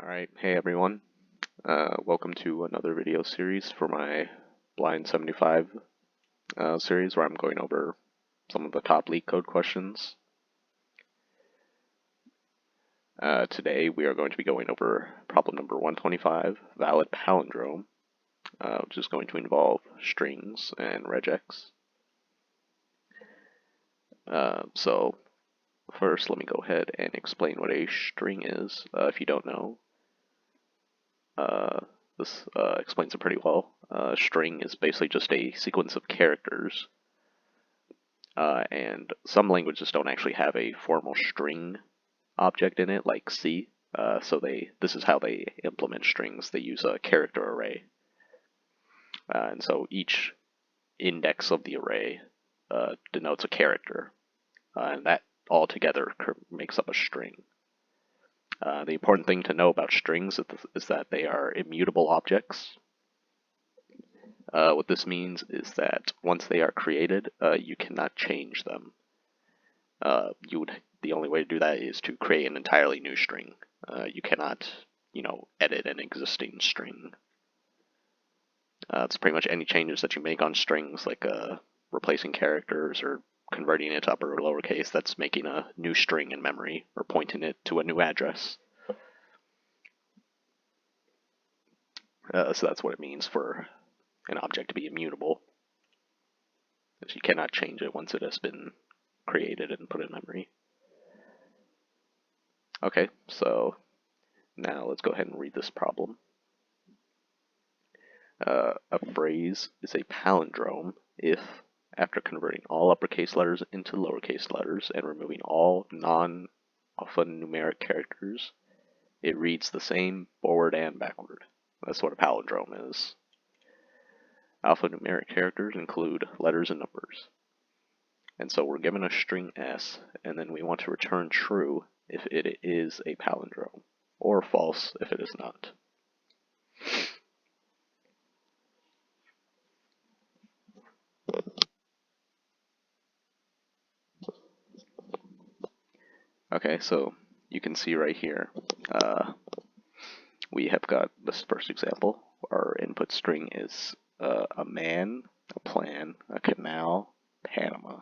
Alright, hey everyone. Welcome to another video series for my Blind 75 series where I'm going over some of the top leak code questions. Today we are going to be going over problem number 125, valid palindrome, which is going to involve strings and regex. So first let me go ahead and explain what a string is. If you don't know, this explains it pretty well. String is basically just a sequence of characters, and some languages don't actually have a formal string object in it, like C. So this is how they implement strings. They use a character array, and so each index of the array denotes a character, and that all together makes up a string. The important thing to know about strings is that they are immutable objects. What this means is that once they are created, you cannot change them. The only way to do that is to create an entirely new string. You cannot, edit an existing string. It's pretty much any changes that you make on strings, like replacing characters or converting it to upper or lowercase, that's making a new string in memory or pointing it to a new address. So that's what it means for an object to be immutable, because you cannot change it once it has been created and put in memory. Okay, so now let's go ahead and read this problem. A phrase is a palindrome if, after converting all uppercase letters into lowercase letters and removing all non-alphanumeric characters, it reads the same forward and backward. That's what a palindrome is. Alphanumeric characters include letters and numbers. And so we're given a string S, and then we want to return true if it is a palindrome, or false if it is not. Okay, so you can see right here, we have got this first example. Our input string is a man, a plan, a canal, Panama.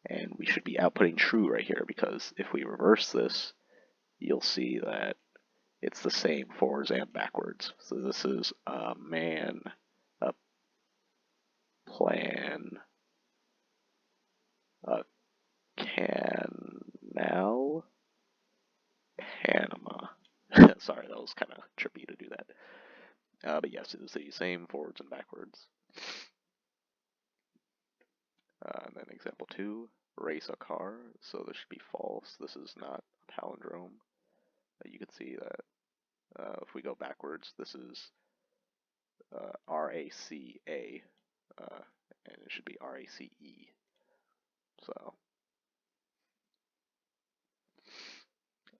And we should be outputting true right here, because if we reverse this, you'll see that it's the same forwards and backwards. So this is a man, a plan, a canal, Panama. Sorry, that was kind of trippy to do that. But yes, it is the same forwards and backwards. And then example 2, race a car. So this should be false. This is not a palindrome. You can see that if we go backwards, this is R-A-C-A, and it should be R-A-C-E. So,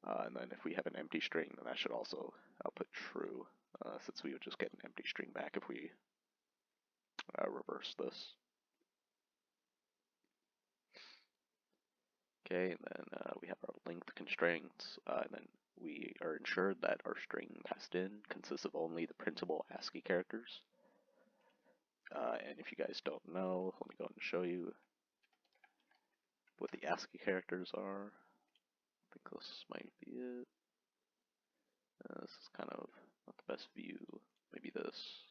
and then if we have an empty string, then that should also output true, since we would just get an empty string back if we reverse this. Okay, and then we have our length constraints, and then we are ensured that our string passed in consists of only the printable ASCII characters. And if you guys don't know, let me go ahead and show you what the ASCII characters are. I think this might be it. This is kind of not the best view. Maybe this.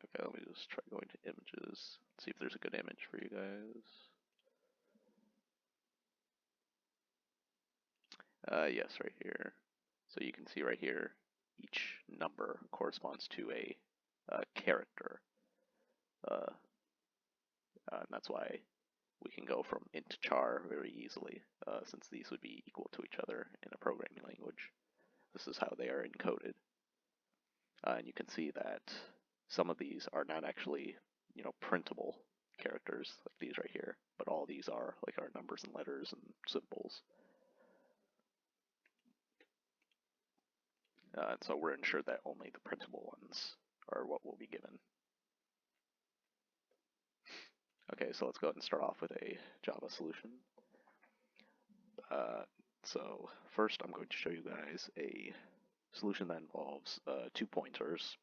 Okay, let me just try going to images. See if there's a good image for you guys. Yes, right here. So you can see right here, each number corresponds to a character. And that's why we can go from int to char very easily, since these would be equal to each other in a programming language. This is how they are encoded. And you can see that some of these are not actually, printable characters, like these right here, but all these are, like our numbers and letters and symbols. And so we're ensured that only the printable ones are what will be given. Okay, so let's go ahead and start off with a Java solution. So first I'm going to show you guys a solution that involves 2 pointers,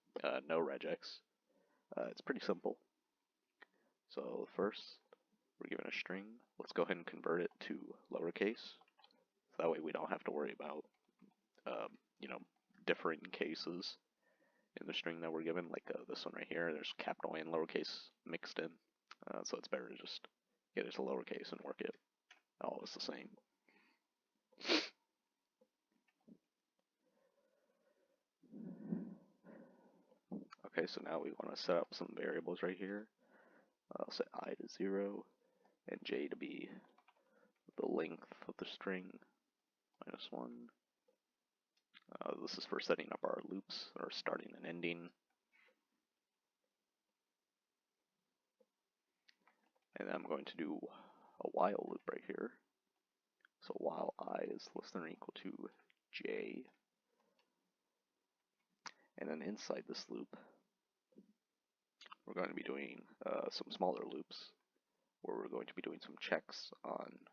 no regex. It's pretty simple. So first, we're given a string. Let's go ahead and convert it to lowercase. So that way we don't have to worry about, differing cases in the string that we're given. Like this one right here, there's capital and lowercase mixed in. So it's better to just get it to lowercase and work it all as the same. Okay, so now we want to set up some variables right here. I'll set I to 0 and j to be the length of the string -1. This is for setting up our loops, or starting and ending. And I'm going to do a while loop right here. So while I is less than or equal to j. And then inside this loop, we're going to be doing some smaller loops, where we're going to be doing some checks on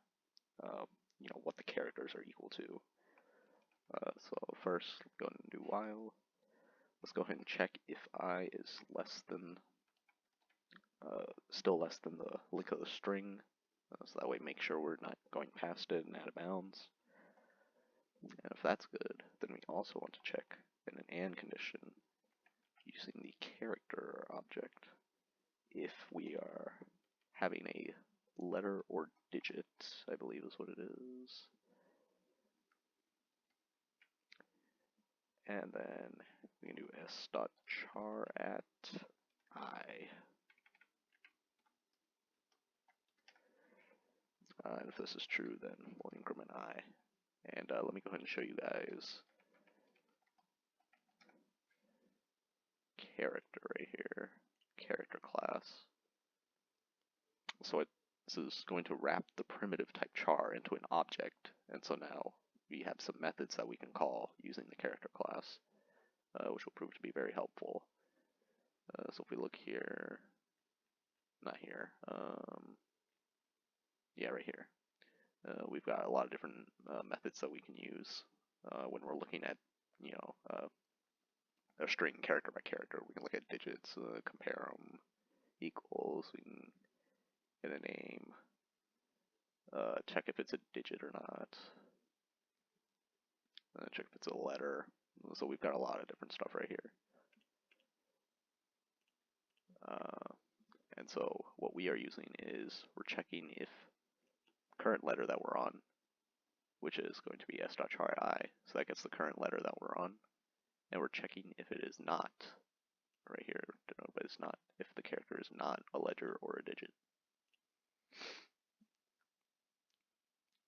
what the characters are equal to. So first, go ahead and do while. Let's go ahead and check if I is less than, still less than the length of the string. So that way make sure we're not going past it and out of bounds. And if that's good, then we also want to check in an AND condition using the character object if we are having a letter or digit, I believe is what it is. And then we can do s.char at I. And if this is true, then we'll increment I. And let me go ahead and show you guys character right here, character class. So this is going to wrap the primitive type char into an object, and so now we have some methods that we can call using the character class, which will prove to be very helpful. So if we look here, not here, yeah, right here, we've got a lot of different methods that we can use when we're looking at, a string character by character. We can look at digits, compare them, equals, we can get a name, check if it's a digit or not, check if it's a letter. So we've got a lot of different stuff right here. And so what we are using is we're checking if current letter that we're on, which is going to be s.char.i, so that gets the current letter that we're on, and we're checking if it is not, right here, denoted by this not, if the character is not a letter or a digit.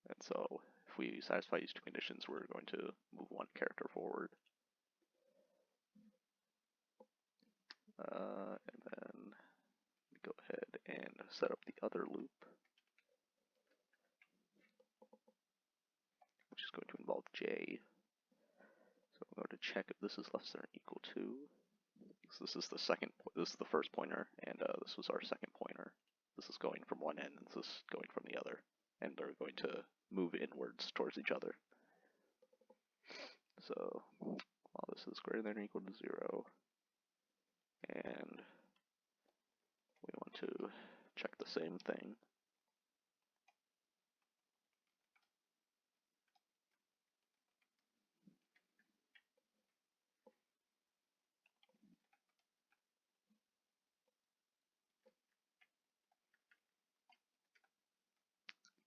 And so if we satisfy these two conditions, we're going to move one character forward. And then we go ahead and set up the other loop, which is going to involve j. So I'm going to check if this is less than or equal to. So this is the this is the first pointer, and this was our second pointer. This is going from one end, and this is going from the other, and they're going to move inwards towards each other. So while this is greater than or equal to 0, and we want to check the same thing.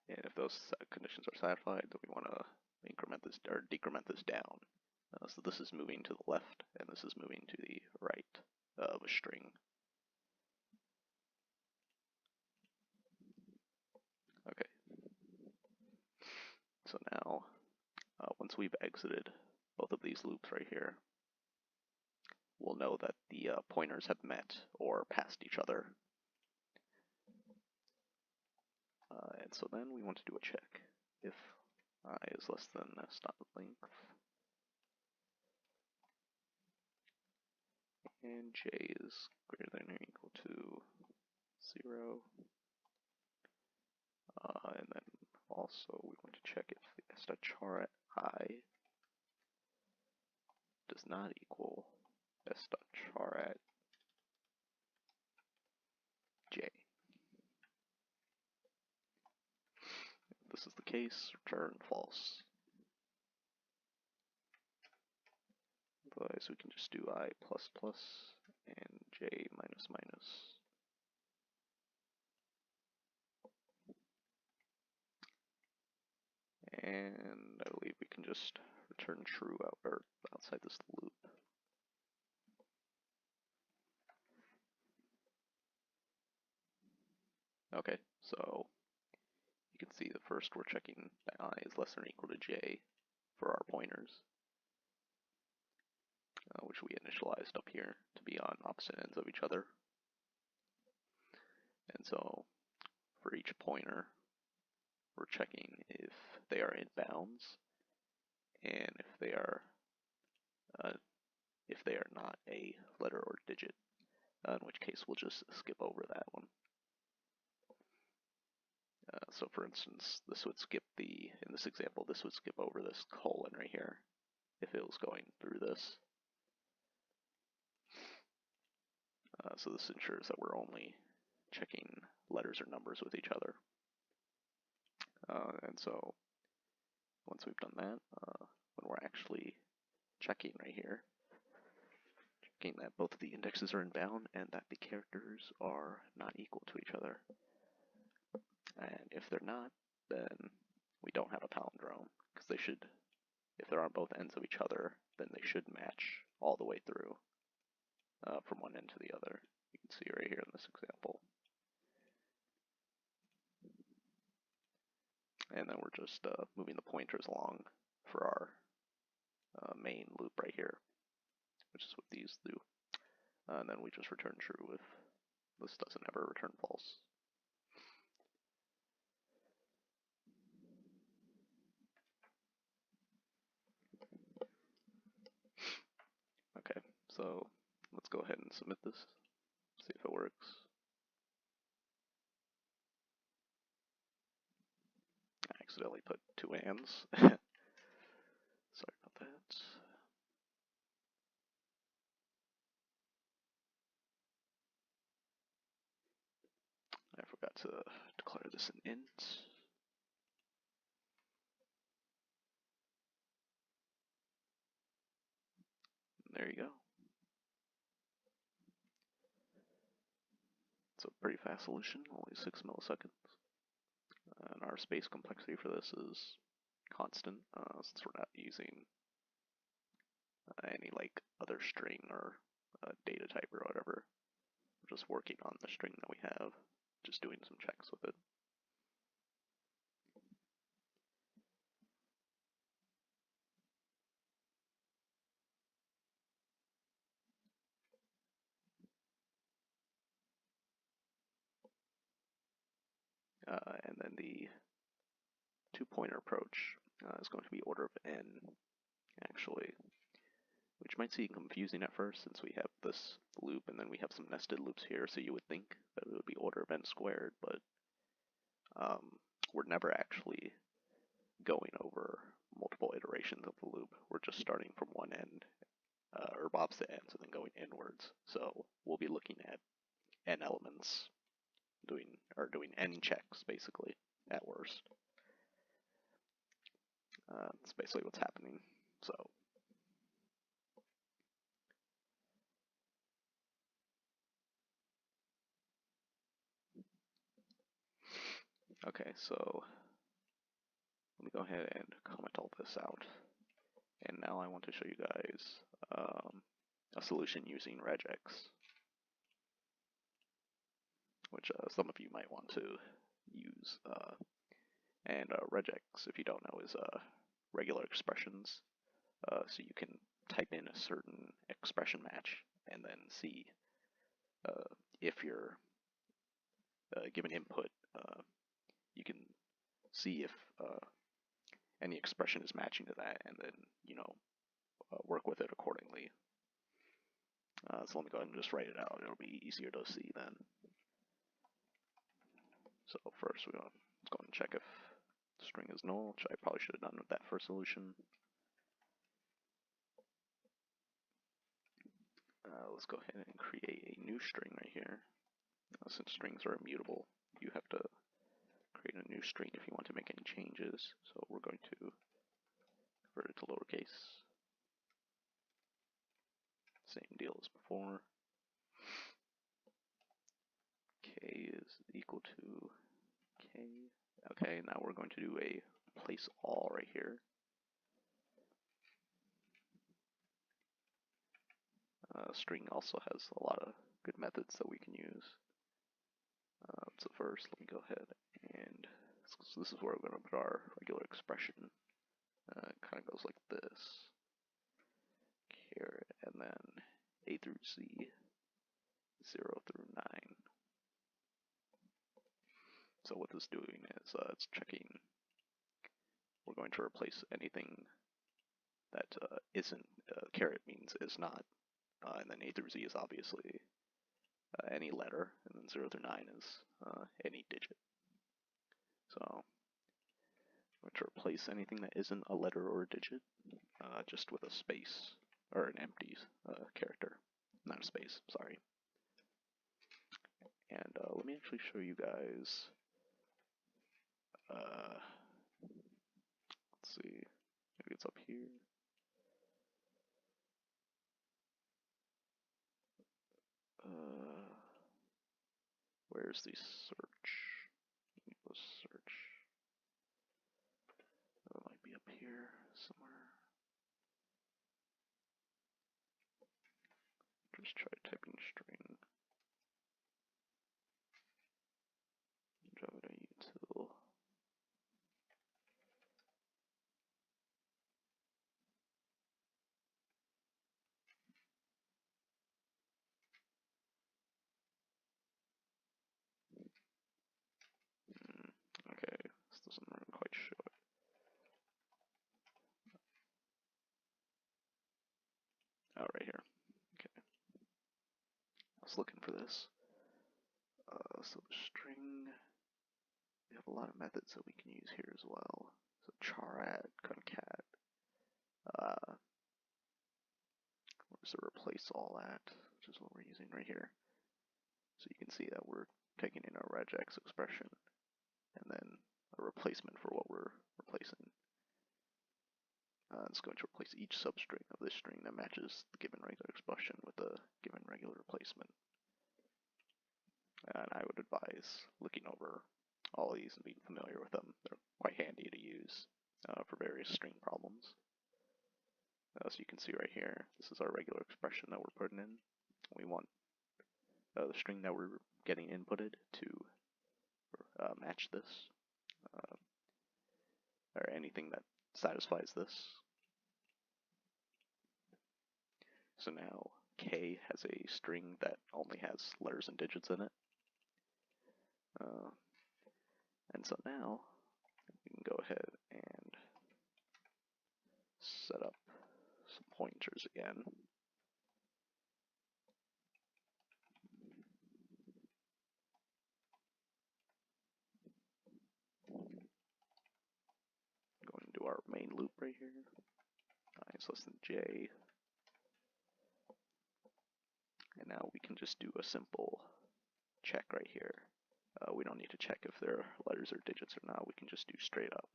And if those conditions are satisfied, then we want to increment this or decrement this down. So this is moving to the left, and this is moving to the right of a string. Okay. So now, once we've exited both of these loops right here, we'll know that the pointers have met or passed each other. And so then we want to do a check. If I is less than s.length, and j is greater than or equal to 0, and then also we want to check if the s dot char at I does not equal s dot char at j. If this is the case, return false. Otherwise, we can just do I plus plus and j minus minus. And I believe we can just return true outside this loop. Okay, so you can see that first we're checking that I is less than or equal to j for our pointers, which we initialized up here to be on opposite ends of each other. And so for each pointer, we're checking if they are in bounds and if they are not a letter or digit, in which case we'll just skip over that one. So for instance, in this example, this would skip over this colon right here if it was going through this. So this ensures that we're only checking letters or numbers with each other. And so once we've done that, when we're actually checking right here, checking that both of the indexes are in bound and that the characters are not equal to each other. And if they're not, then we don't have a palindrome, because they should, if they're on both ends of each other, then they should match all the way through from one end to the other. You can see right here in this example. And then we're just moving the pointers along for our main loop right here, which is what these do. And then we just return true if this doesn't ever return false. Okay, so let's go ahead and submit this, see if it works. I accidentally put two ands. Sorry about that. I forgot to declare this an int. There you go. It's a pretty fast solution, only 6 milliseconds. And our space complexity for this is constant, since we're not using any like other string or data type or whatever. We're just working on the string that we have, just doing some checks with it. And then the two-pointer approach is going to be order of n, actually, which might seem confusing at first since we have this loop and then we have some nested loops here, so you would think that it would be order of n squared, but we're never actually going over multiple iterations of the loop. We're just starting from one end, or opposite ends, and then going inwards. So we'll be looking at n elements, doing n checks basically at worst. That's basically what's happening. So okay, so let me go ahead and comment all this out. And now I want to show you guys a solution using regex, which some of you might want to use. And regex, if you don't know, is regular expressions. So you can type in a certain expression match and then see if you're given input, you can see if any expression is matching to that, and then work with it accordingly. So let me go ahead and just write it out. It'll be easier to see then. So first let's go and check if string is null, which I probably should have done with that first solution. Let's go ahead and create a new string right here. Since strings are immutable, you have to create a new string if you want to make any changes. So we're going to convert it to lowercase. Same deal as before. K is equal to K. Okay, now we're going to do a place all right here. String also has a lot of good methods that we can use. So first, let me go ahead and so this is where we're going to put our regular expression. It kind of goes like this. Caret, and then A through Z, 0 through 9. So what this is doing is it's checking. We're going to replace anything that isn't. Caret means is not, and then A through Z is obviously any letter, and then 0 through 9 is any digit. So I'm going to replace anything that isn't a letter or a digit just with a space, or an empty character, not a space, sorry. And let me actually show you guys, let's see, maybe it's up here. Where's the search? Let's search. It might be up here somewhere. Just try typing string. Java util. Okay, this doesn't quite show it. Oh, right here. Okay. I was looking for this. So the string, we have a lot of methods that we can use here as well. So char concat. Where's the replace all at, which is what we're using right here. So you can see that we're taking in our regex expression and then a replacement for what we're replacing. It's going to replace each substring of this string that matches the given regular expression with the given regular replacement. And I would advise looking over all of these and being familiar with them. They're quite handy to use for various string problems. So you can see right here, this is our regular expression that we're putting in. We want the string that we're getting inputted to match this, or anything that satisfies this. So now K has a string that only has letters and digits in it. And so now we can go ahead and set up some pointers again. Going to our main loop right here. I is less than J. And now we can just do a simple check right here. We don't need to check if there are letters or digits or not. We can just do straight up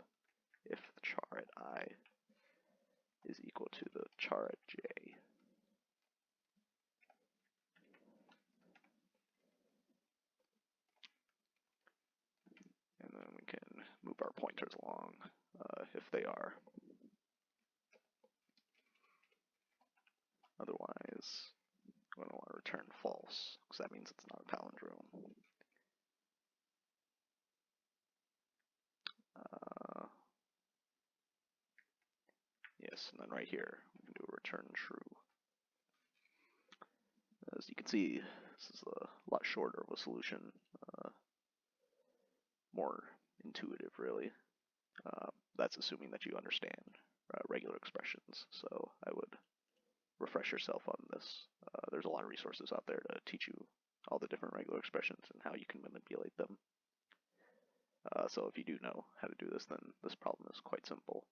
if the char at I is equal to the char at J. And then we can move our pointers along if they are. Otherwise, we're going to want to return false, because that means it's not a palindrome. Yes, and then right here, we can do a return true. As you can see, this is a lot shorter of a solution, more intuitive really. That's assuming that you understand regular expressions, so I would refresh yourself on this. There's a lot of resources out there to teach you all the different regular expressions and how you can manipulate them. So if you do know how to do this, then this problem is quite simple.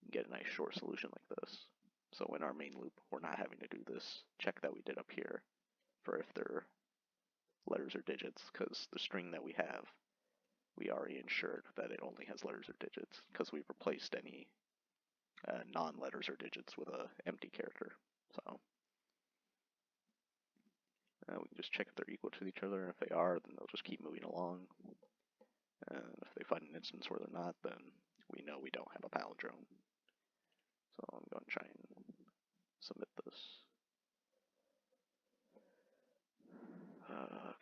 You can get a nice short solution like this. So in our main loop, we're not having to do this check that we did up here for if they're letters or digits, because the string that we have, we already ensured that it only has letters or digits, because we've replaced any non-letters or digits with an empty character. So we can just check if they're equal to each other. If they are, then they'll just keep moving along. And if they find an instance where they're not, then we know we don't have a palindrome. So I'm going to try and submit this.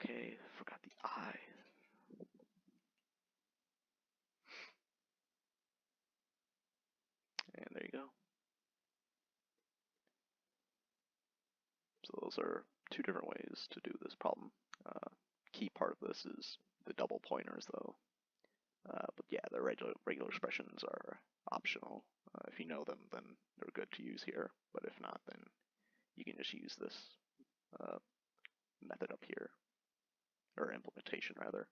Okay, forgot the I. And there you go. So those are two different ways to do this problem. Key part of this is the double pointers, though. But yeah, the regular expressions are optional. If you know them, then they're good to use here. But if not, then you can just use this method up here, or implementation rather,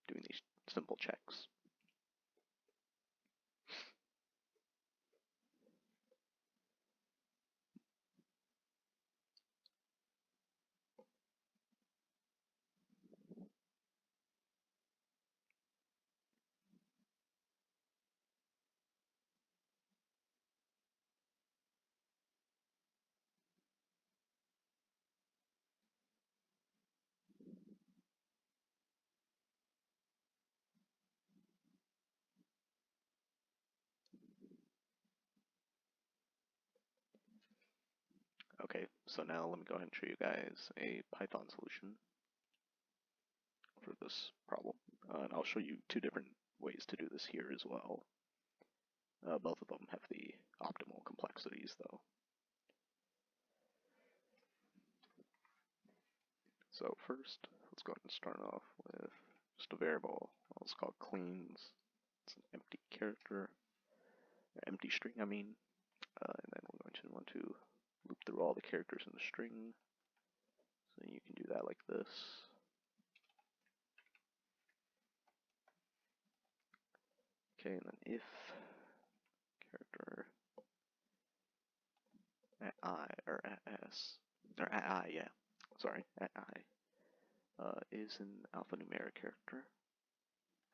doing these simple checks. Okay, so now let me go ahead and show you guys a Python solution for this problem. And I'll show you two different ways to do this here as well. Both of them have the optimal complexities, though. So first, let's go ahead and start off with just a variable. Let's call it cleans. It's an empty character, empty string, I mean. And then we're going to want to loop through all the characters in the string. So you can do that like this. Okay, and then if character at I, or at S, or at I, yeah, sorry, at I, is an alphanumeric character,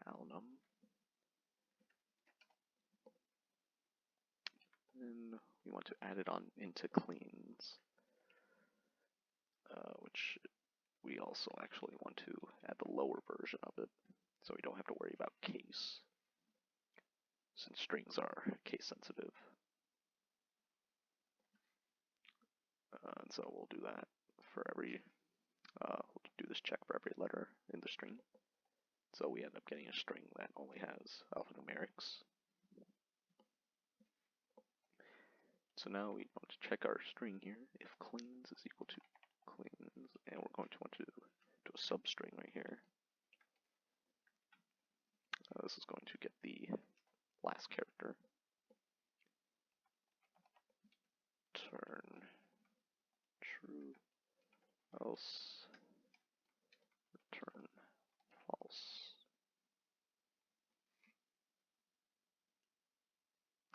alnum, then we want to add it on into cleans, which we also actually want to add the lower version of it, so we don't have to worry about case, since strings are case sensitive. And so we'll do that for every, we'll do this check for every letter in the string. So we end up getting a string that only has alphanumerics. So now we want to check our string here. If cleans is equal to cleans, and we're going to want to do a substring right here. This is going to get the last character. Return true, else return false.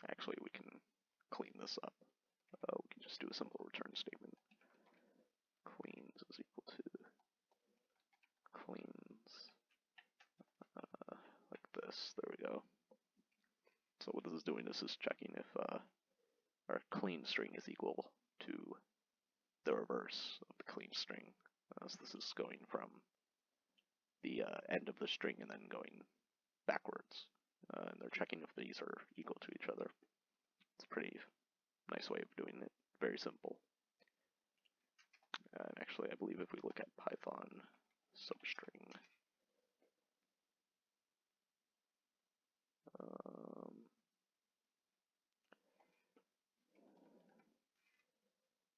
Actually, we can clean this up. We can just do a simple return statement. Cleans is equal to cleans, like this. There we go. So what this is doing, this is checking if our clean string is equal to the reverse of the clean string. So this is going from the end of the string and then going backwards. And they're checking if these are equal to each other. It's a pretty nice way of doing it. Very simple. And actually, I believe if we look at Python substring,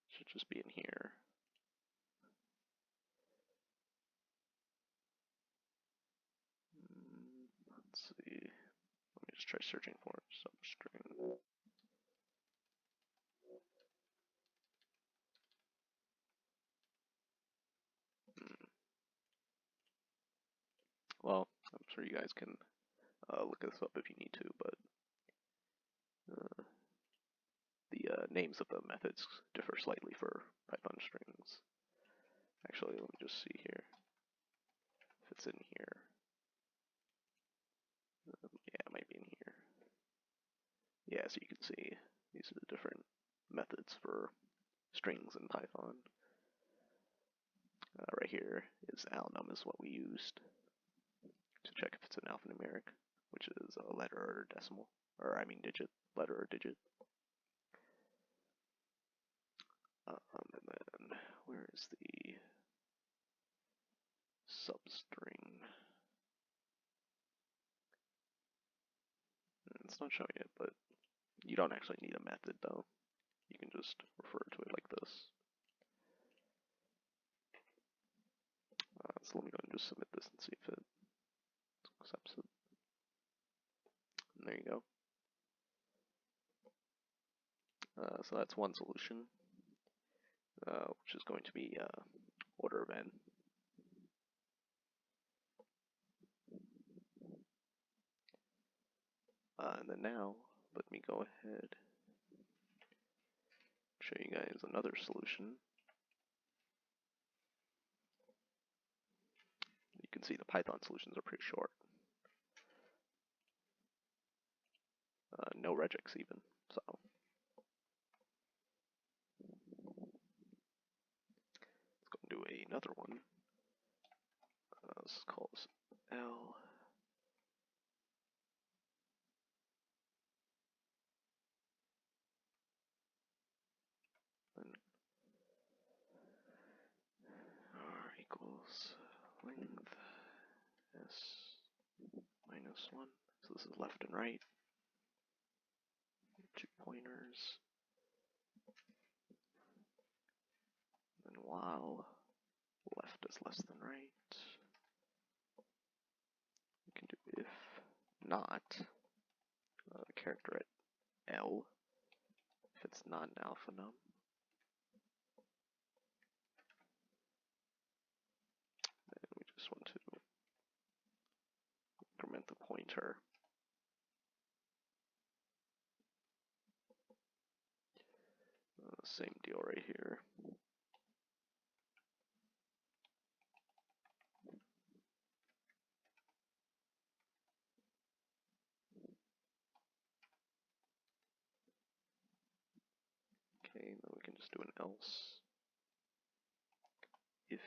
should just be in here. Let's see. Let me just try searching for substring. Well, I'm sure you guys can look this up if you need to, but the names of the methods differ slightly for Python strings. Actually, let me just see here if it's in here. Yeah, it might be in here. Yeah, so you can see these are the different methods for strings in Python. Right here is alnum is what we used to check if it's an alphanumeric, which is a letter or decimal, or I mean digit, letter or digit. And then where is the substring? It's not showing it, but you don't actually need a method though. You can just refer to it like this. So let me go and just submit this and see if it accepts it. And there you go. So that's one solution, which is going to be order of n. And then now, let me go ahead and show you guys another solution. You can see the Python solutions are pretty short. No regex even, so. Let's go and do another one. Let's call this L. Then R equals length S minus 1. So this is left and right. 2 pointers. And then while left is less than right, we can do if not the character at L, if it's not an alpha num. Then we just want to increment the pointer. Same deal right here. Okay, then we can just do an else. If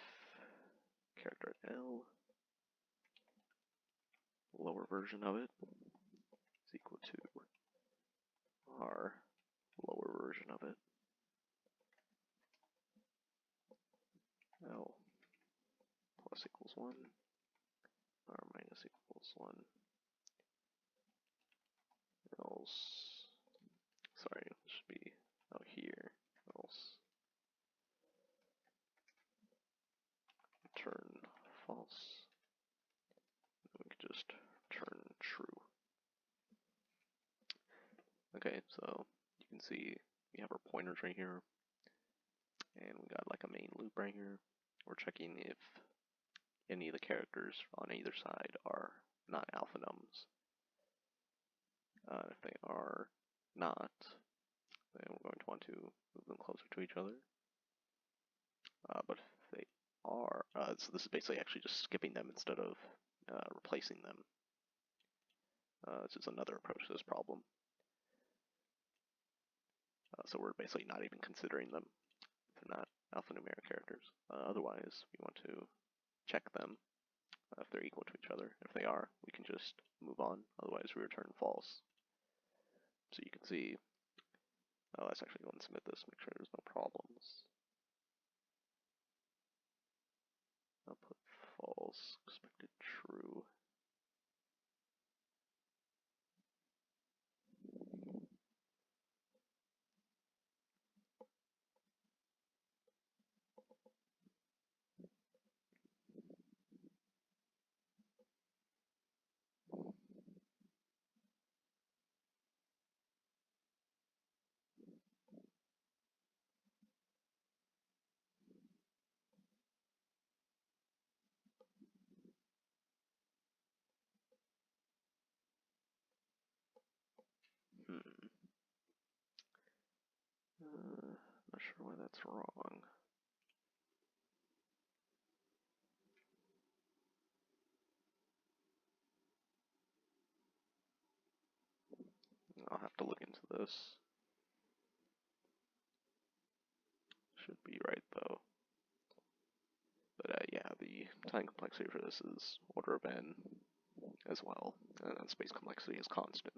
character at L, lower version of it, is equal to R, lower version of it, L plus equals 1, R minus equals 1, else, sorry, it should be out here, else, return false, and we can just turn true. Okay, so you can see we have our pointers right here, and we got like a main loop right here. We're checking if any of the characters on either side are not alpha nums. If they are not, then we're going to want to move them closer to each other. But if they are, so this is basically actually just skipping them instead of replacing them. This is another approach to this problem. So we're basically not even considering them if they're not alphanumeric characters. Otherwise, we want to check them if they're equal to each other. If they are, we can just move on. Otherwise, we return false. So you can see, let's actually go and submit this, make sure there's no problems. Output false, expected true. sure why that's wrong. I'll have to look into this. Should be right though. But yeah, the time complexity for this is order of n as well, and then space complexity is constant.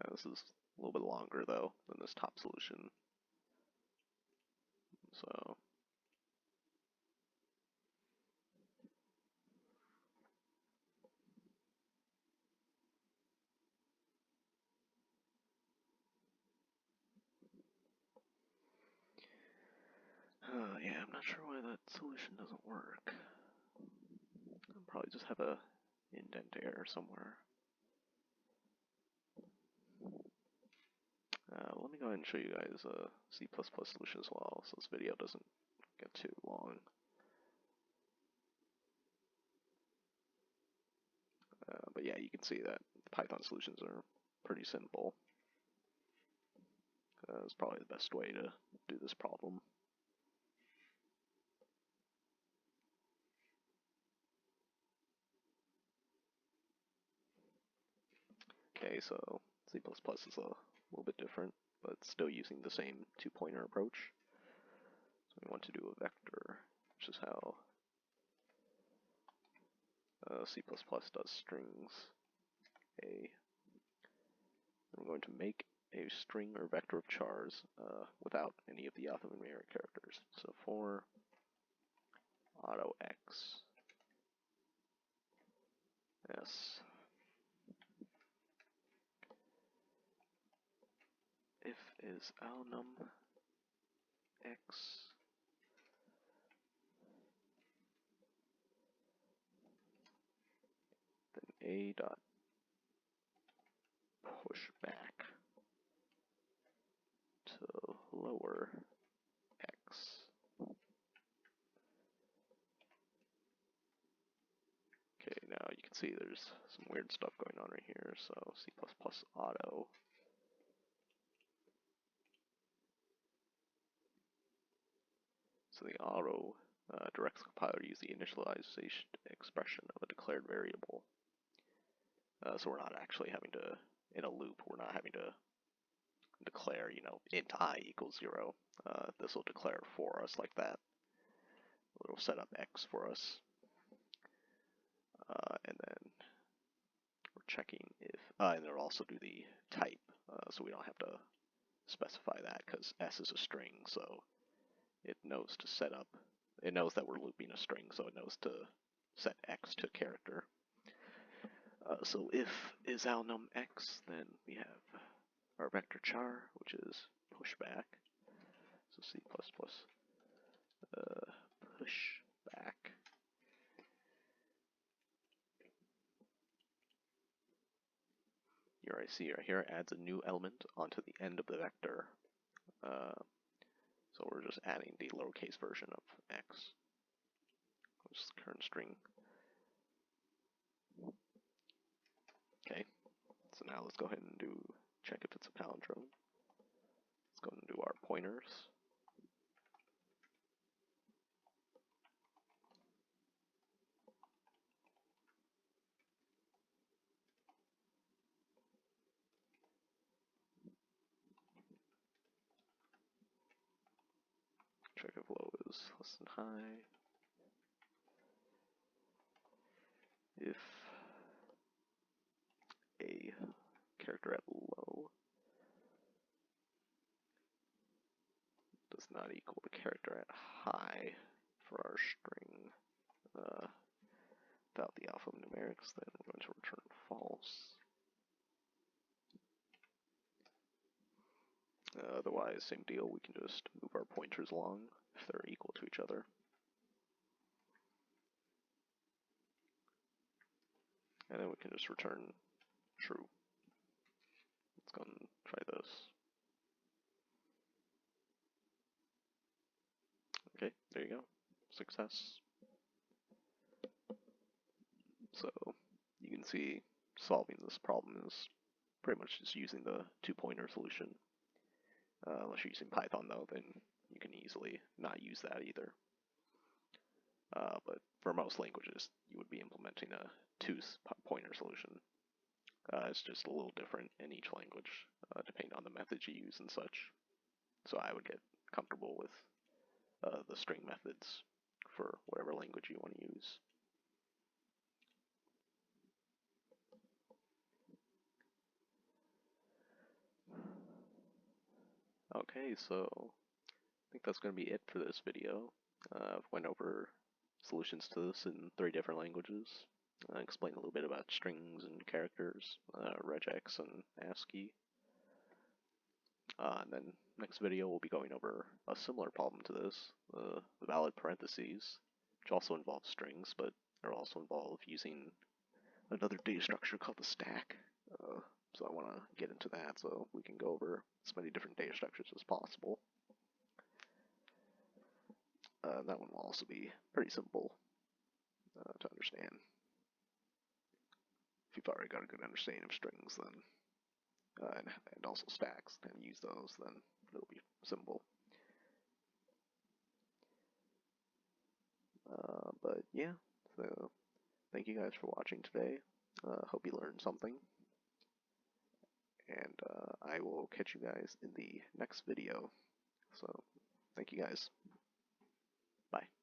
This is a little bit longer though than this top solution. So yeah, I'm not sure why that solution doesn't work. I'll probably just have a indent error somewhere. Let me go ahead and show you guys a C++ solution as well, so this video doesn't get too long. But yeah, you can see that the Python solutions are pretty simple. It's probably the best way to do this problem. Okay, so C++ is a little bit different, but still using the same two-pointer approach. So we want to do a vector, which is how C++ does strings. We're going to make a string or vector of chars without any of the alphanumeric characters. So for auto x, s, if is alnum x, then a dot push back to lower x. Okay, now you can see there's some weird stuff going on right here. So C++ auto. So the auto directs the compiler to use the initialization expression of a declared variable. So we're not actually having to, in a loop, we're not having to declare, int I equals 0. This will declare for us like that. It'll set up x for us. And then we're checking if, and it'll also do the type, so we don't have to specify that because s is a string, so it knows to set up, it knows that we're looping a string, so it knows to set x to character. So if is alnum x, then we have our vector char, which is pushback. So C++ pushback. Here I see right here adds a new element onto the end of the vector. So we're just adding the lowercase version of x, which is the current string. Okay, so now let's go ahead and check if it's a palindrome. Let's go and do our pointers. Check if low is less than high. If a character at low does not equal the character at high for our string without the alphanumerics, then we're going to return false. Otherwise, same deal, we can just move our pointers along if they're equal to each other. And then we can just return true. Let's go and try this. Okay, there you go. Success. So you can see solving this problem is pretty much just using the two-pointer solution. Unless you're using Python, though, then you can easily not use that either. But for most languages, you would be implementing a two-pointer solution. It's just a little different in each language, depending on the methods you use and such. So I would get comfortable with the string methods for whatever language you want to use. Okay, so I think that's going to be it for this video. I've went over solutions to this in 3 different languages. I explained a little bit about strings and characters, regex and ASCII. And then next video we'll be going over a similar problem to this, the valid parentheses, which also involves strings, but are also involved using another data structure called the stack. So I want to get into that so we can go over as many different data structures as possible. That one will also be pretty simple to understand. If you've already got a good understanding of strings, then and also stacks, and use those, then it'll be simple. But yeah, so thank you guys for watching today. Hope you learned something. And I will catch you guys in the next video. So, thank you guys. Bye.